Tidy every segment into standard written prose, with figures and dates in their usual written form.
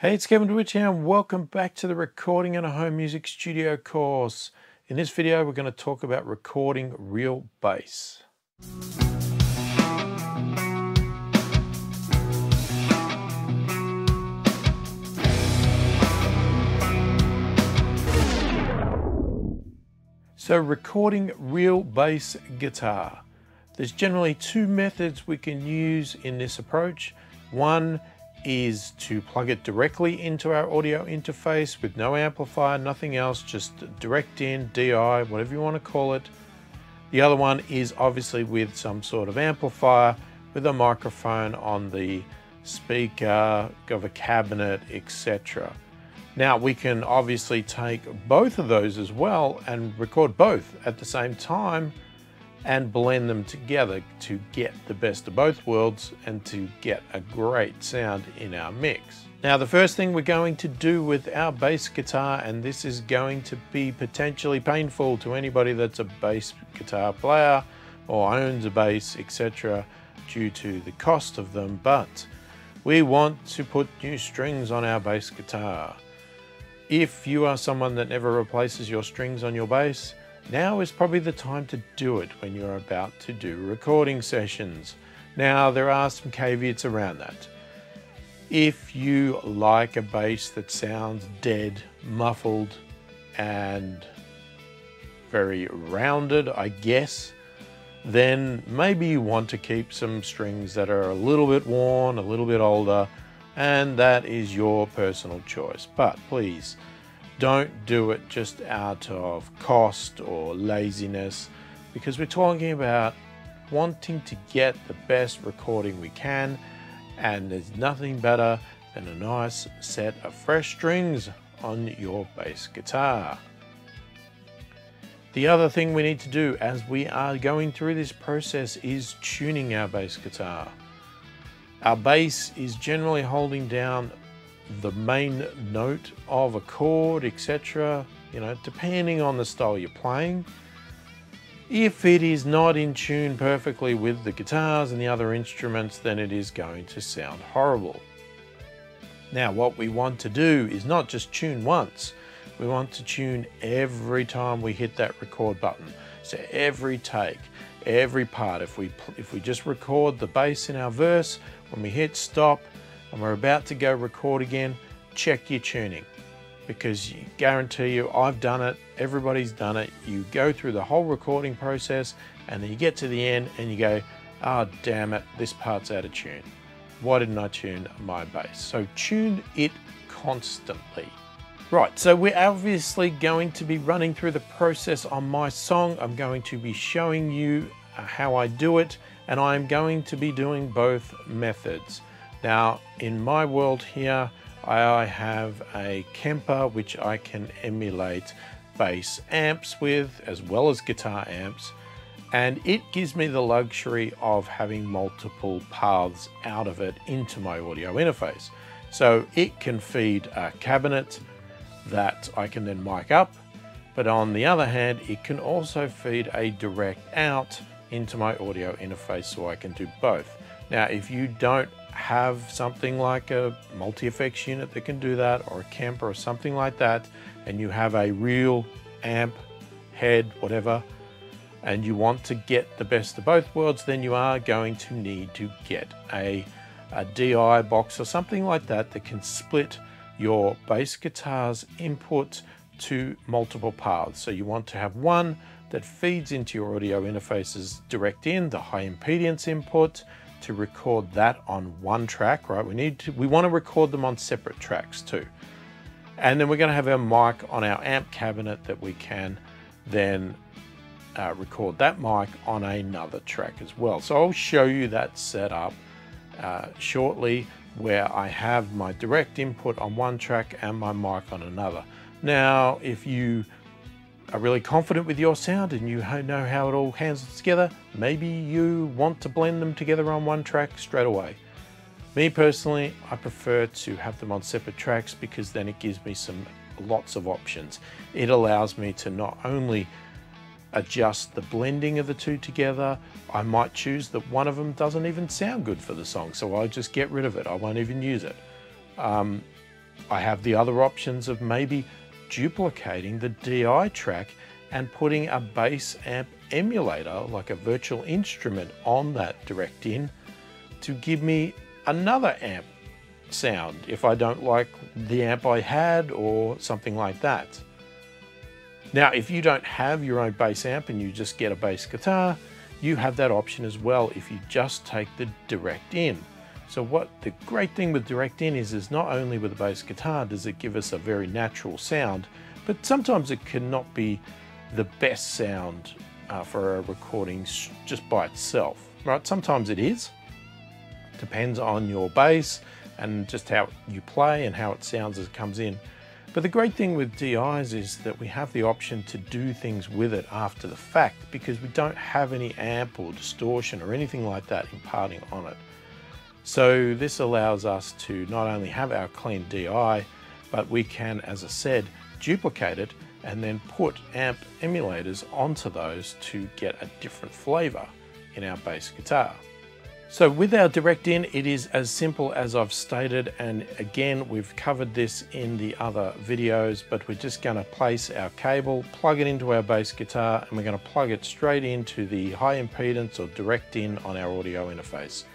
Hey, it's Kevin DeWitt here and welcome back to the Recording in a Home Music Studio course. In this video, we're going to talk about recording real bass. So recording real bass guitar. There's generally two methods we can use in this approach. One is to plug it directly into our audio interface with no amplifier, nothing else, just direct in, DI, whatever you want to call it. The other one is obviously with some sort of amplifier, with a microphone on the speaker of a cabinet, etc. Now we can obviously take both of those as well and record both at the same time and blend them together to get the best of both worlds and to get a great sound in our mix. Now the first thing we're going to do with our bass guitar, and this is going to be potentially painful to anybody that's a bass guitar player or owns a bass, etc., due to the cost of them, but we want to put new strings on our bass guitar. If you are someone that never replaces your strings on your bass, now is probably the time to do it when you're about to do recording sessions. Now, there are some caveats around that. If you like a bass that sounds dead, muffled, and very rounded, I guess, then maybe you want to keep some strings that are a little bit worn, a little bit older, and that is your personal choice. But please, don't do it just out of cost or laziness, because we're talking about wanting to get the best recording we can, and there's nothing better than a nice set of fresh strings on your bass guitar. The other thing we need to do as we are going through this process is tuning our bass guitar. Our bass is generally holding down the main note of a chord, etc., depending on the style you're playing. If it is not in tune perfectly with the guitars and the other instruments, then it is going to sound horrible. Now, what we want to do is not just tune once, we want to tune every time we hit that record button. So every take, every part, if we just record the bass in our verse, when we hit stop, and we're about to go record again, check your tuning, because you guarantee you, I've done it, everybody's done it. You go through the whole recording process and then you get to the end and you go, oh damn it, this part's out of tune. Why didn't I tune my bass? So tune it constantly. Right, so we're obviously going to be running through the process on my song. I'm going to be showing you how I do it, and I'm going to be doing both methods. Now, in my world here, I have a Kemper which I can emulate bass amps with, as well as guitar amps, and it gives me the luxury of having multiple paths out of it into my audio interface. So it can feed a cabinet that I can then mic up, but on the other hand, it can also feed a direct out into my audio interface, so I can do both. Now, if you don't have something like a multi-effects unit that can do that, or a Kemper or something like that, and you have a real amp, head, whatever, and you want to get the best of both worlds, then you are going to need to get a DI box or something like that that can split your bass guitar's input to multiple paths. So you want to have one that feeds into your audio interfaces direct in, the high impedance input, to record that on one track, right? We want to record them on separate tracks too. And then we're going to have our mic on our amp cabinet that we can then record that mic on another track as well. So I'll show you that setup shortly, where I have my direct input on one track and my mic on another. Now, if you are really confident with your sound and you know how it all handles together, maybe you want to blend them together on one track straight away. Me personally, I prefer to have them on separate tracks, because then it gives me lots of options. It allows me to not only adjust the blending of the two together, I might choose that one of them doesn't even sound good for the song, so I'll just get rid of it. I won't even use it. I have the other options of maybe duplicating the DI track and putting a bass amp emulator, like a virtual instrument, on that direct in to give me another amp sound if I don't like the amp I had or something like that. Now, if you don't have your own bass amp and you just get a bass guitar, you have that option as well if you just take the direct in. So what the great thing with direct in is not only with the bass guitar does it give us a very natural sound, but sometimes it cannot be the best sound for a recording just by itself, right? Sometimes it is. Depends on your bass and just how you play and how it sounds as it comes in. But the great thing with DIs is that we have the option to do things with it after the fact, because we don't have any amp or distortion or anything like that imparting on it. So this allows us to not only have our clean DI, but we can, as I said, duplicate it and then put amp emulators onto those to get a different flavor in our bass guitar. So with our direct in, it is as simple as I've stated, and again, we've covered this in the other videos, but we're just going to place our cable, plug it into our bass guitar, and we're going to plug it straight into the high impedance or direct in on our audio interface.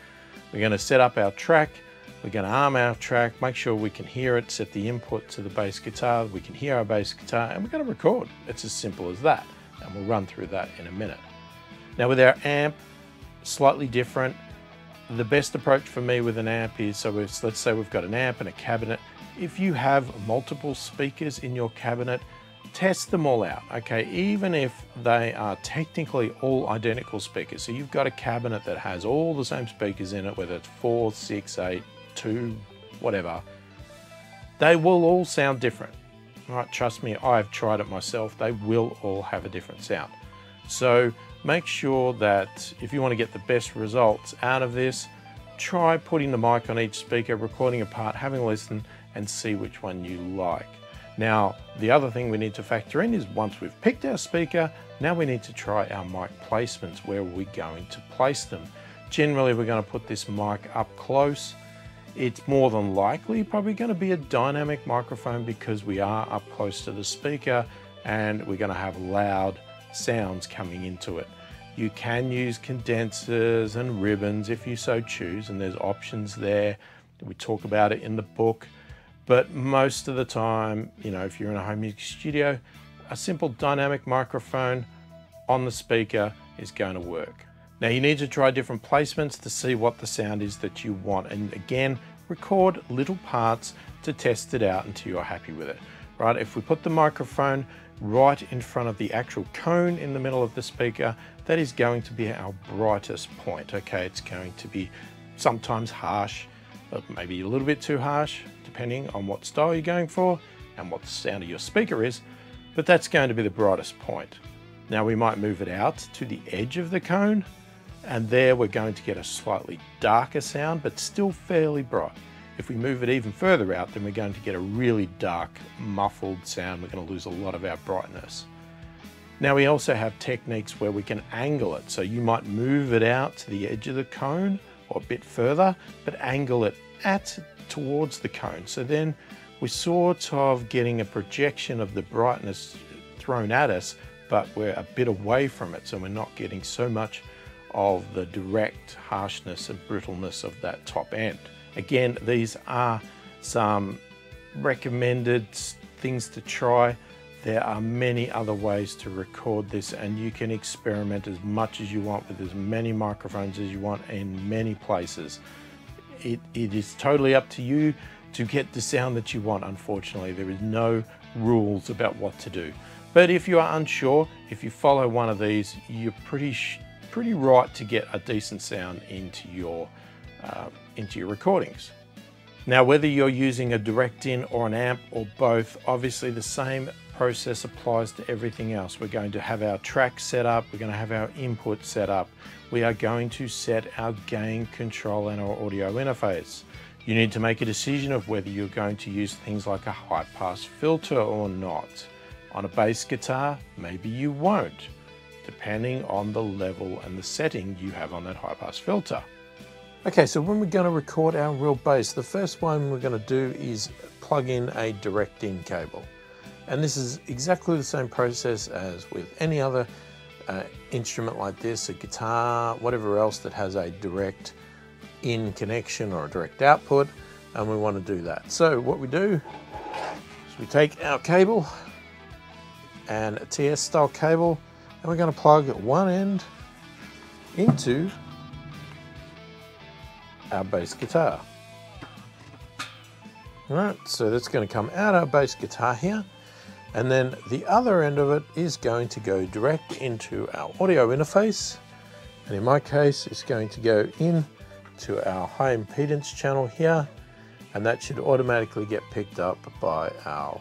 We're going to set up our track, we're going to arm our track, make sure we can hear it, set the input to the bass guitar, we can hear our bass guitar, and we're going to record. It's as simple as that, and we'll run through that in a minute. Now with our amp, slightly different. The best approach for me with an amp is, so let's say we've got an amp and a cabinet. If you have multiple speakers in your cabinet, test them all out, okay? Even if they are technically all identical speakers. So you've got a cabinet that has all the same speakers in it, whether it's 4, 6, 8, 2, whatever. They will all sound different, right? Trust me, I've tried it myself. They will all have a different sound. So make sure that if you want to get the best results out of this, try putting the mic on each speaker, recording a part, having a listen, and see which one you like. Now, the other thing we need to factor in is once we've picked our speaker, now we need to try our mic placements. Where are we going to place them? Generally, we're going to put this mic up close. It's more than likely probably going to be a dynamic microphone because we are up close to the speaker and we're going to have loud sounds coming into it. You can use condensers and ribbons if you so choose, and there's options there. We talk about it in the book, but most of the time, you know, if you're in a home music studio, a simple dynamic microphone on the speaker is going to work. Now you need to try different placements to see what the sound is that you want, and again, record little parts to test it out until you're happy with it, right? If we put the microphone right in front of the actual cone in the middle of the speaker, that is going to be our brightest point, okay? It's going to be sometimes harsh, but maybe a little bit too harsh, depending on what style you're going for and what the sound of your speaker is, but that's going to be the brightest point. Now we might move it out to the edge of the cone, and there we're going to get a slightly darker sound, but still fairly bright. If we move it even further out, then we're going to get a really dark, muffled sound. We're going to lose a lot of our brightness. Now we also have techniques where we can angle it. So you might move it out to the edge of the cone or a bit further, but angle it towards the cone. So then we're sort of getting a projection of the brightness thrown at us, but we're a bit away from it. So we're not getting so much of the direct harshness and brittleness of that top end. Again, these are some recommended things to try. There are many other ways to record this, and you can experiment as much as you want with as many microphones as you want in many places. It is totally up to you to get the sound that you want. Unfortunately, there is no rules about what to do. But if you are unsure, if you follow one of these, you're pretty right to get a decent sound into your recordings. Now, whether you're using a direct in or an amp or both, obviously the same process applies to everything else. We're going to have our track set up, we're going to have our input set up, we are going to set our gain control and our audio interface. You need to make a decision of whether you're going to use things like a high pass filter or not. On a bass guitar, maybe you won't, depending on the level and the setting you have on that high pass filter. Okay, so when we're going to record our real bass, the first one we're going to do is plug in a direct-in cable. And this is exactly the same process as with any other instrument like this, a guitar, whatever else that has a direct in connection or a direct output, and we want to do that. So what we do is we take our cable and a TS style cable, and we're going to plug one end into our bass guitar. All right, so that's going to come out our bass guitar here, and then the other end of it is going to go direct into our audio interface, and in my case it's going to go in to our high impedance channel here, and that should automatically get picked up by our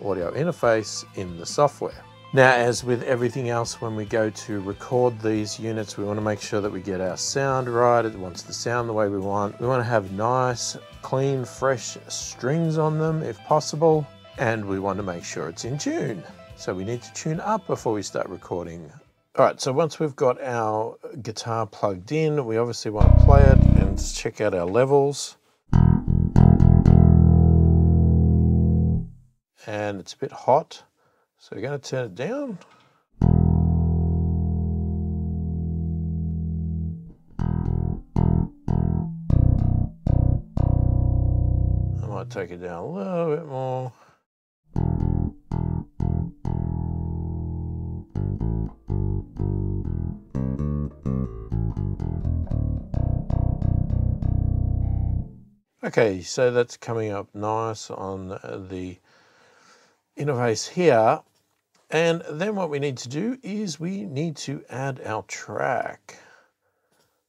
audio interface in the software. Now, as with everything else, when we go to record these units, we want to make sure that we get our sound right. It wants to sound the way we want. We want to have nice, clean, fresh strings on them if possible, and we want to make sure it's in tune. So we need to tune up before we start recording. All right, so once we've got our guitar plugged in, we obviously want to play it and check out our levels. And it's a bit hot, so we're going to turn it down. I might take it down a little bit more. Okay, so that's coming up nice on the interface here, and then what we need to do is we need to add our track.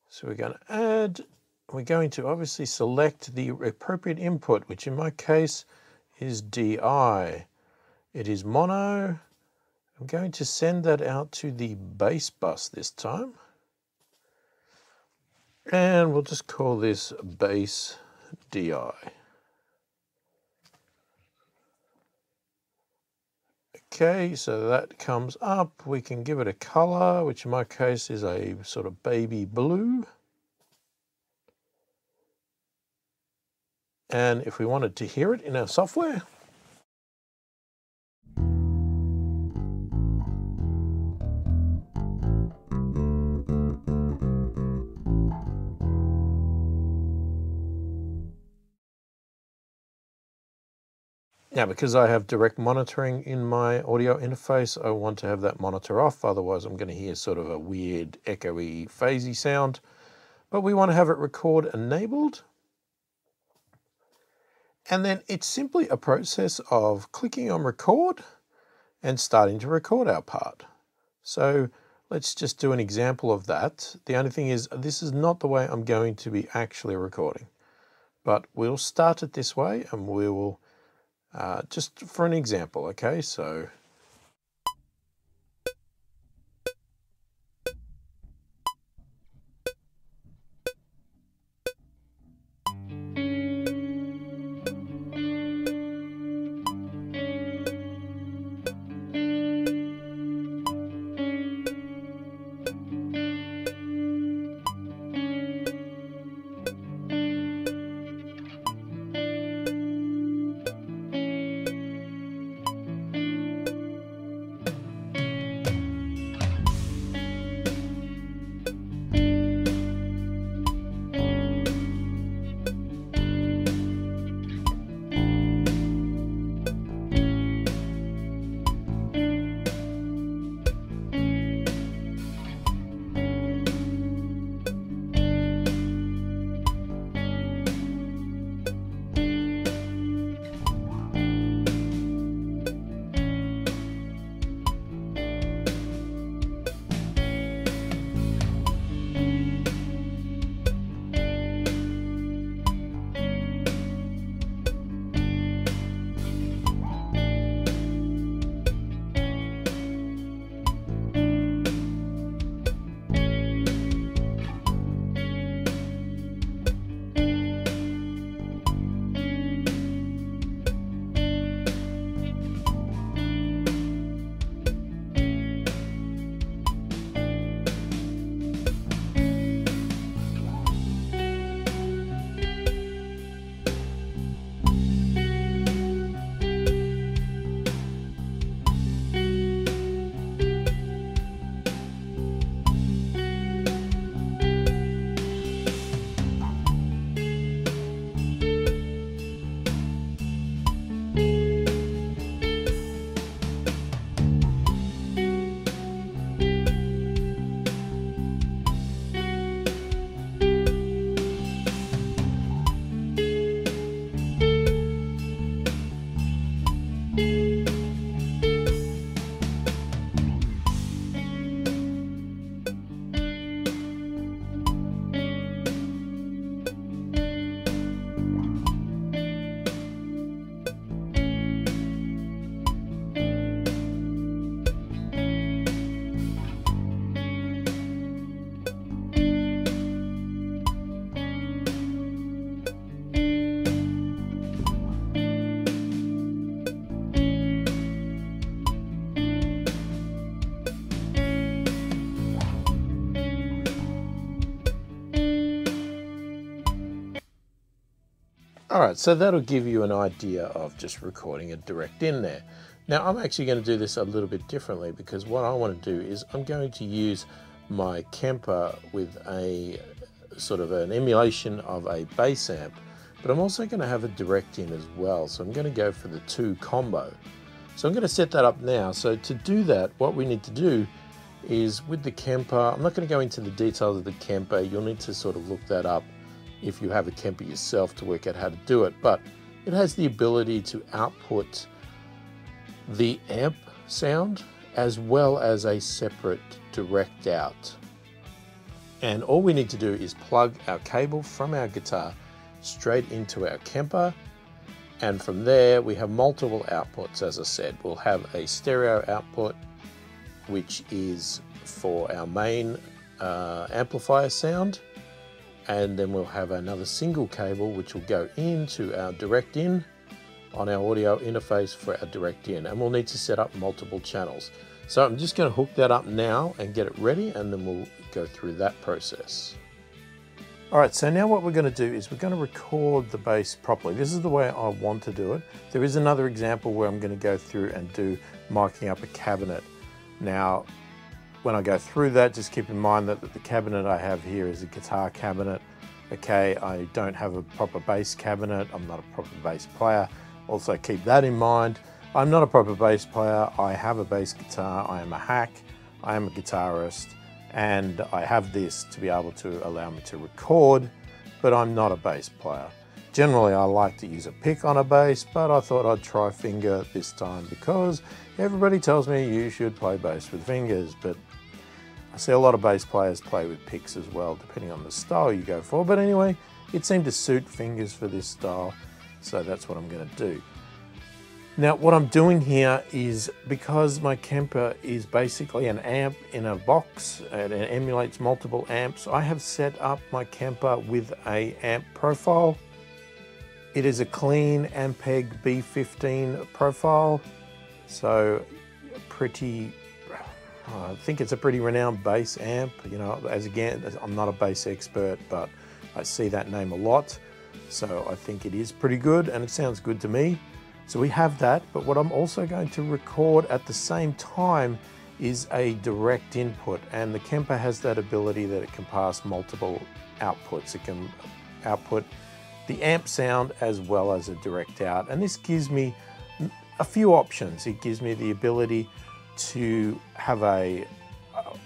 So we're going to obviously select the appropriate input, which in my case is DI. It is mono. I'm going to send that out to the bass bus this time, and we'll just call this bass DI. Okay, so that comes up. We can give it a color, which in my case is a sort of baby blue. And if we wanted to hear it in our software, now, because I have direct monitoring in my audio interface, I want to have that monitor off. Otherwise, I'm going to hear sort of a weird, echoey, phasey sound. But we want to have it record enabled. And then it's simply a process of clicking on record and starting to record our part. So let's just do an example of that. The only thing is, this is not the way I'm going to be actually recording. But we'll start it this way, and we will just for an example, okay? So Alright, so that'll give you an idea of just recording a direct in there. Now I'm actually going to do this a little bit differently, because what I want to do is I'm going to use my Kemper with a sort of an emulation of a bass amp, but I'm also going to have a direct in as well, so I'm going to go for the 2 combo. So I'm going to set that up now. So to do that, what we need to do is with the Kemper, I'm not going to go into the details of the Kemper, you'll need to sort of look that up if you have a Kemper yourself to work out how to do it, but it has the ability to output the amp sound as well as a separate direct out. And all we need to do is plug our cable from our guitar straight into our Kemper, and from there we have multiple outputs. As I said, we'll have a stereo output, which is for our main amplifier sound, and then we'll have another single cable which will go into our direct in on our audio interface for our direct in, and we'll need to set up multiple channels. So I'm just going to hook that up now and get it ready, and then we'll go through that process. Alright, so now what we're going to do is we're going to record the bass properly. This is the way I want to do it. There is another example where I'm going to go through and do miking up a cabinet. Now when I go through that, just keep in mind that the cabinet I have here is a guitar cabinet. Okay, I don't have a proper bass cabinet. I'm not a proper bass player. Also keep that in mind. I'm not a proper bass player. I have a bass guitar. I am a hack. I am a guitarist, and I have this to be able to allow me to record, but I'm not a bass player. Generally, I like to use a pick on a bass, but I thought I'd try finger this time because everybody tells me you should play bass with fingers, but I see a lot of bass players play with picks as well, depending on the style you go for. But anyway, it seemed to suit fingers for this style, so that's what I'm going to do. Now, what I'm doing here is, because my Kemper is basically an amp in a box and it emulates multiple amps, I have set up my Kemper with a amp profile. It is a clean Ampeg B15 profile, so I think it's a pretty renowned bass amp. You know, again, I'm not a bass expert, but I see that name a lot, so I think it is pretty good and it sounds good to me. So we have that, but what I'm also going to record at the same time is a direct input, and the Kemper has that ability that it can pass multiple outputs. It can output the amp sound as well as a direct out, and this gives me a few options. It gives me the ability to have an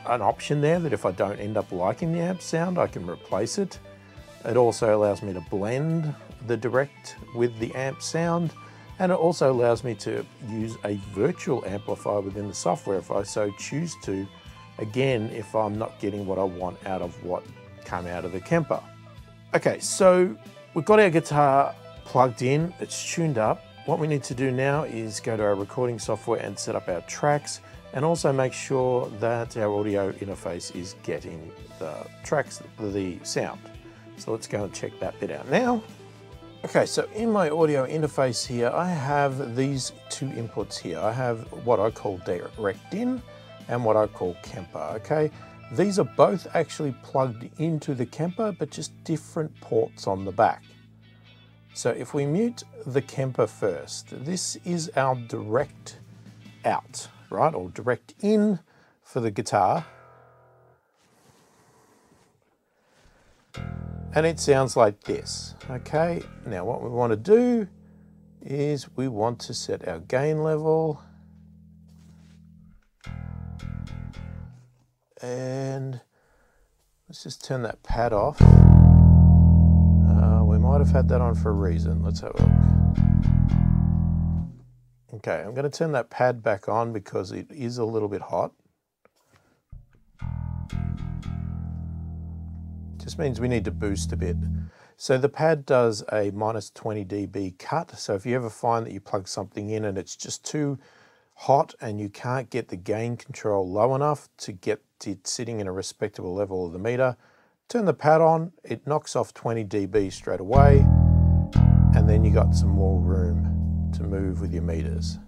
option there that if I don't end up liking the amp sound, I can replace it. It also allows me to blend the direct with the amp sound, and it also allows me to use a virtual amplifier within the software if I so choose to, again, if I'm not getting what I want out of what came out of the Kemper. Okay, so we've got our guitar plugged in, it's tuned up. What we need to do now is go to our recording software and set up our tracks, and also make sure that our audio interface is getting the tracks, the sound. So let's go and check that bit out now. Okay, so in my audio interface here, I have these 2 inputs here. I have what I call direct in and what I call Kemper, okay? These are both actually plugged into the Kemper, but just different ports on the back. So if we mute the Kemper first, this is our direct out, right? Or direct in for the guitar. And it sounds like this, okay? Now what we want to do is we want to set our gain level, and let's just turn that pad off. We might have had that on for a reason. Let's have a look. Okay, I'm going to turn that pad back on because it is a little bit hot. Just means we need to boost a bit. So the pad does a -20 dB cut. So if you ever find that you plug something in and it's just too hot and you can't get the gain control low enough to get it sitting in a respectable level of the meter, turn the pad on, it knocks off 20 dB straight away, and then you got some more room to move with your meters.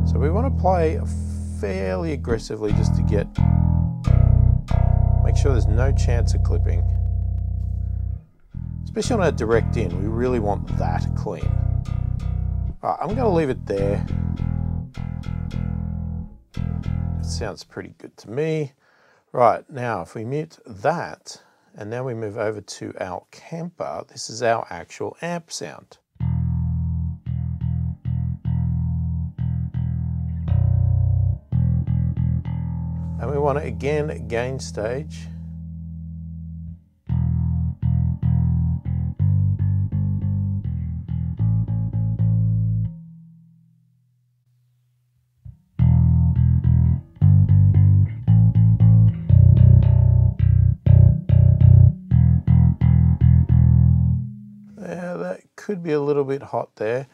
So we want to play fairly aggressively just to make sure there's no chance of clipping. Especially on a direct in, we really want that clean. All right, I'm going to leave it there. It sounds pretty good to me. Right, now if we mute that, and now we move over to our camper, this is our actual amp sound. And we want to again gain stage. Yeah, that could be a little bit hot there.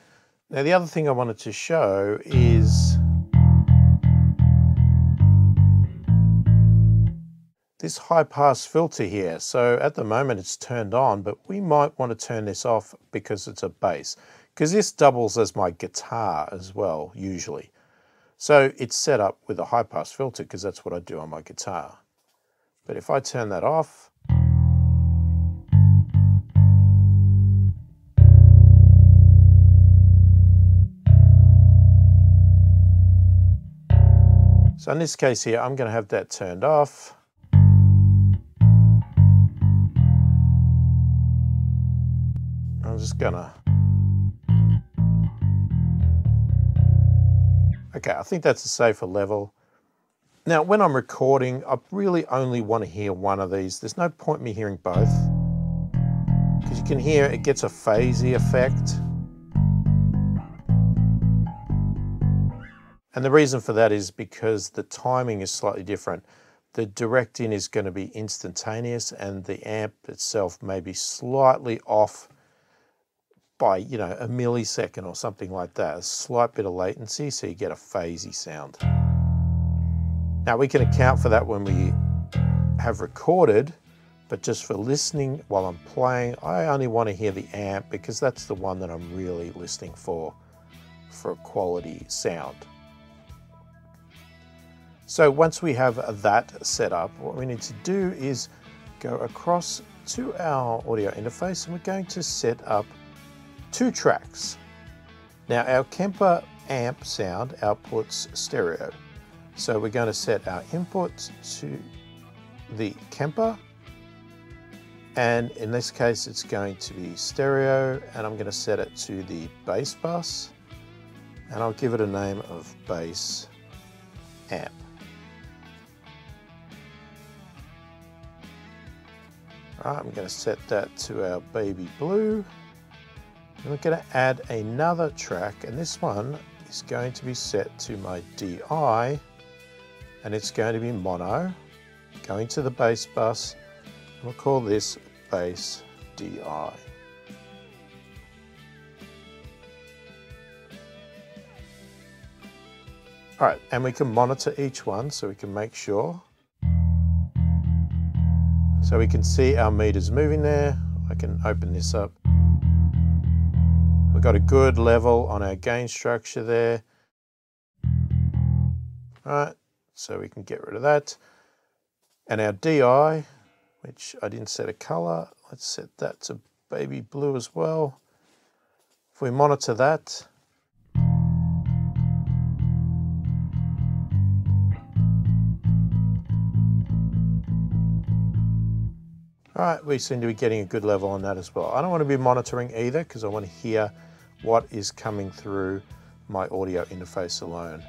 Now the other thing I wanted to show is this high pass filter here. So at the moment it's turned on, but we might want to turn this off because it's a bass, because this doubles as my guitar as well, usually. So it's set up with a high pass filter because that's what I do on my guitar. But if I turn that off, so in this case here, I'm going to have that turned off. I'm just gonna, okay, I think that's a safer level. Now, when I'm recording, I really only want to hear one of these. There's no point me hearing both, because you can hear it gets a phasey effect. And the reason for that is because the timing is slightly different. The direct in is going to be instantaneous, and the amp itself may be slightly off by, you know, a millisecond or something like that, a slight bit of latency, so you get a phasey sound. Now we can account for that when we have recorded, but just for listening while I'm playing, I only want to hear the amp because that's the one that I'm really listening for a quality sound. So once we have that set up, what we need to do is go across to our audio interface, and we're going to set up 2 tracks. Now our Kemper amp sound outputs stereo. So we're going to set our input to the Kemper, and in this case it's going to be stereo, and I'm going to set it to the bass bus, and I'll give it a name of bass amp. All right, I'm going to set that to our baby blue. And we're going to add another track, and this one is going to be set to my DI, and it's going to be mono, going to the bass bus, and we'll call this bass DI. All right, and we can monitor each one so we can make sure. So we can see our meters moving there. I can open this up. We've got a good level on our gain structure there. All right, so we can get rid of that. And our DI, which I didn't set a color, let's set that to baby blue as well. If we monitor that, all right, we seem to be getting a good level on that as well. I don't want to be monitoring either because I want to hear what is coming through my audio interface alone.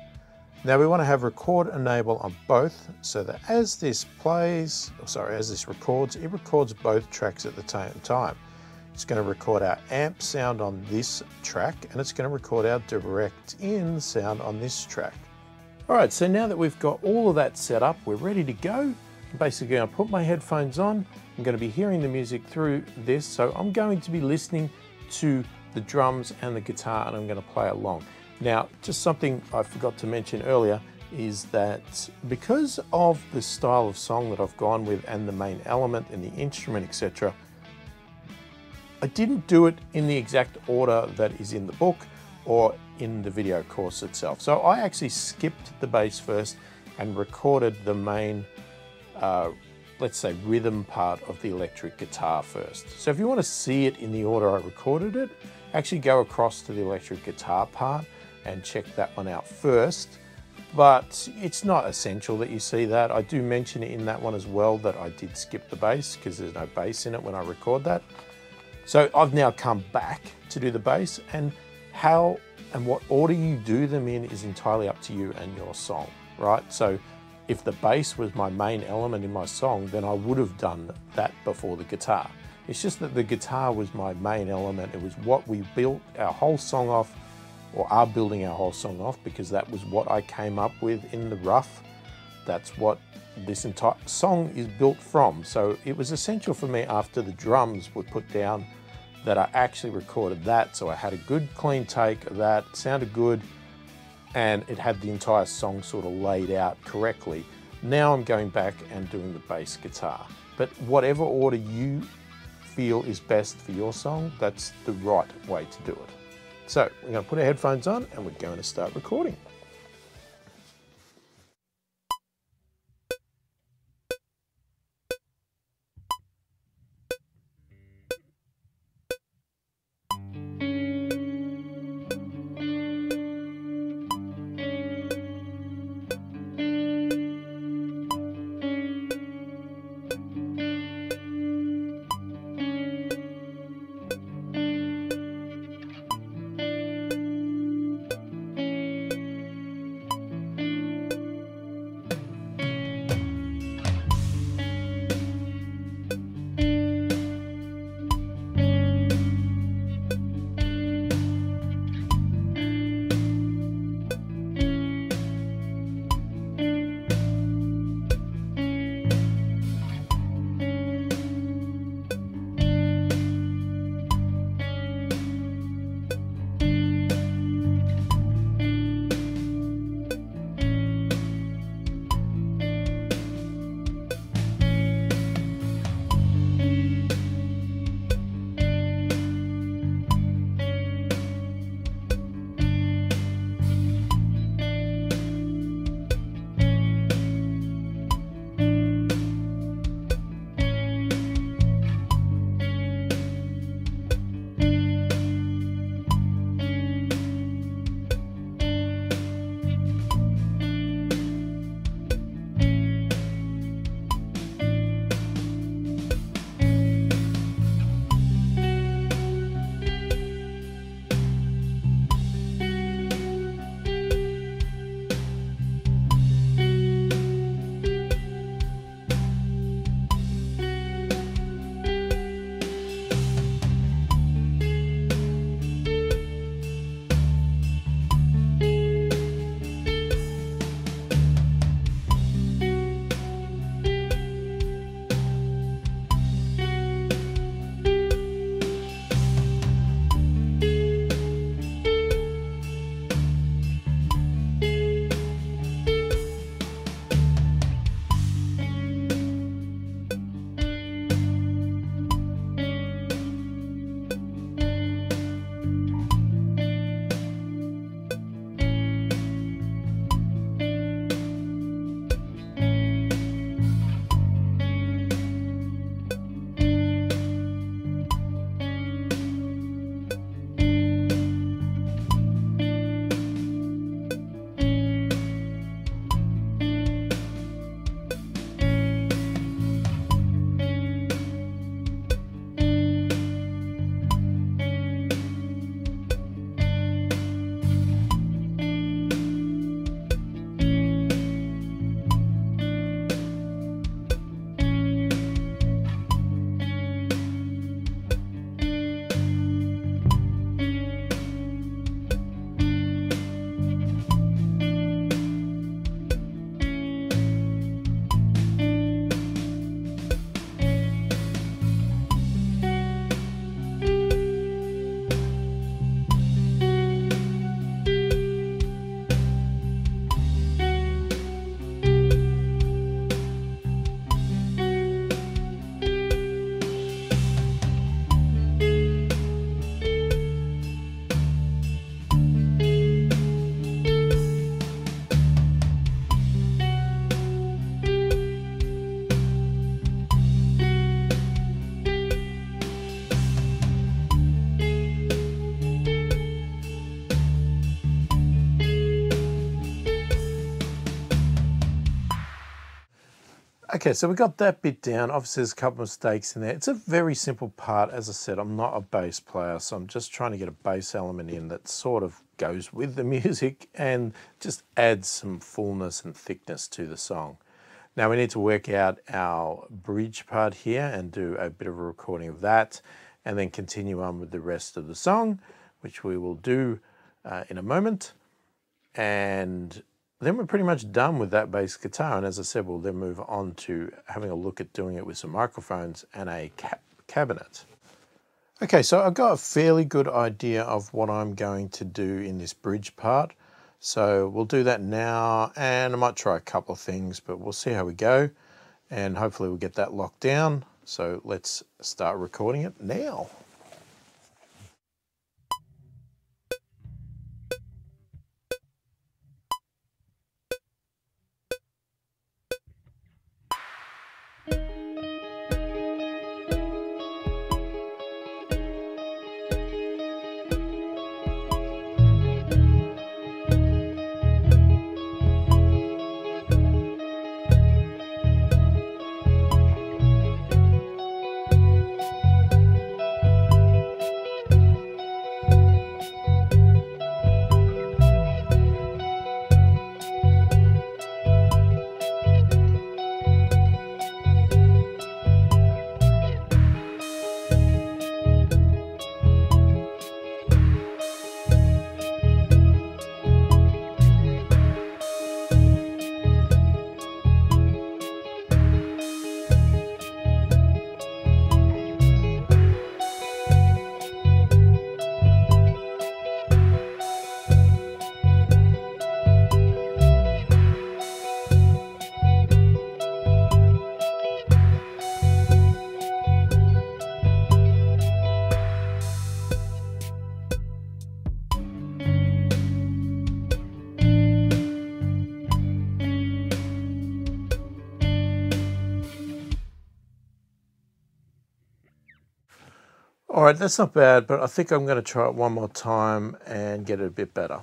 Now we want to have record enable on both so that as this plays, as this records, it records both tracks at the same time. It's going to record our amp sound on this track, and it's going to record our direct in sound on this track. All right, so now that we've got all of that set up, we're ready to go. Basically, I put my headphones on, I'm going to be hearing the music through this, so I'm going to be listening to the drums and the guitar, and I'm going to play along. Now, just something I forgot to mention earlier is that because of the style of song that I've gone with and the main element and the instrument, etc., I didn't do it in the exact order that is in the book or in the video course itself. So I actually skipped the bass first and recorded the main let's say rhythm part of the electric guitar first. So if you want to see it in the order I recorded it, actually go across to the electric guitar part and check that one out first. But it's not essential that you see that. I do mention it in that one as well that I did skip the bass because there's no bass in it when I record that. So I've now come back to do the bass, and how and what order you do them in is entirely up to you and your song, right? So if the bass was my main element in my song, then I would have done that before the guitar. It's just that the guitar was my main element. It was what we built our whole song off, or are building our whole song off, because that was what I came up with in the rough. That's what this entire song is built from. So it was essential for me after the drums were put down that I actually recorded that. So I had a good clean take of that, sounded good, and it had the entire song sort of laid out correctly. Now I'm going back and doing the bass guitar. But whatever order you feel is best for your song, that's the right way to do it. So we're going to put our headphones on and we're going to start recording. Okay, so we got that bit down. Obviously there's a couple of mistakes in there. It's a very simple part. As I said, I'm not a bass player, so I'm just trying to get a bass element in that sort of goes with the music and just adds some fullness and thickness to the song. Now we need to work out our bridge part here and do a bit of a recording of that, and then continue on with the rest of the song, which we will do in a moment. And then we're pretty much done with that bass guitar. And as I said, we'll then move on to having a look at doing it with some microphones and a cabinet. Okay, so I've got a fairly good idea of what I'm going to do in this bridge part. So we'll do that now, and I might try a couple of things, but we'll see how we go. And hopefully we'll get that locked down. So let's start recording it now. All right, that's not bad, but I think I'm going to try it one more time and get it a bit better.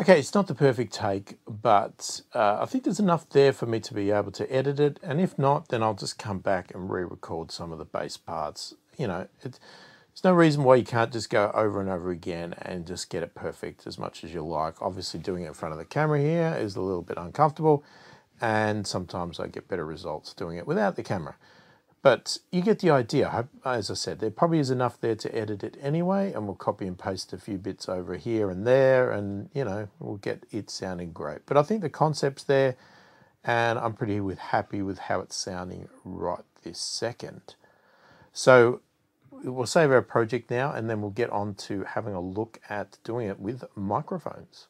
Okay, it's not the perfect take, but I think there's enough there for me to be able to edit it. And if not, then I'll just come back and re-record some of the bass parts. You know, there's no reason why you can't just go over and over again and just get it perfect as much as you like. Obviously, doing it in front of the camera here is a little bit uncomfortable, and sometimes I get better results doing it without the camera. But you get the idea. As I said, there probably is enough there to edit it anyway, and we'll copy and paste a few bits over here and there, and you know, we'll get it sounding great. But I think the concept's there, and I'm pretty happy with how it's sounding right this second. So we'll save our project now, and then we'll get on to having a look at doing it with microphones.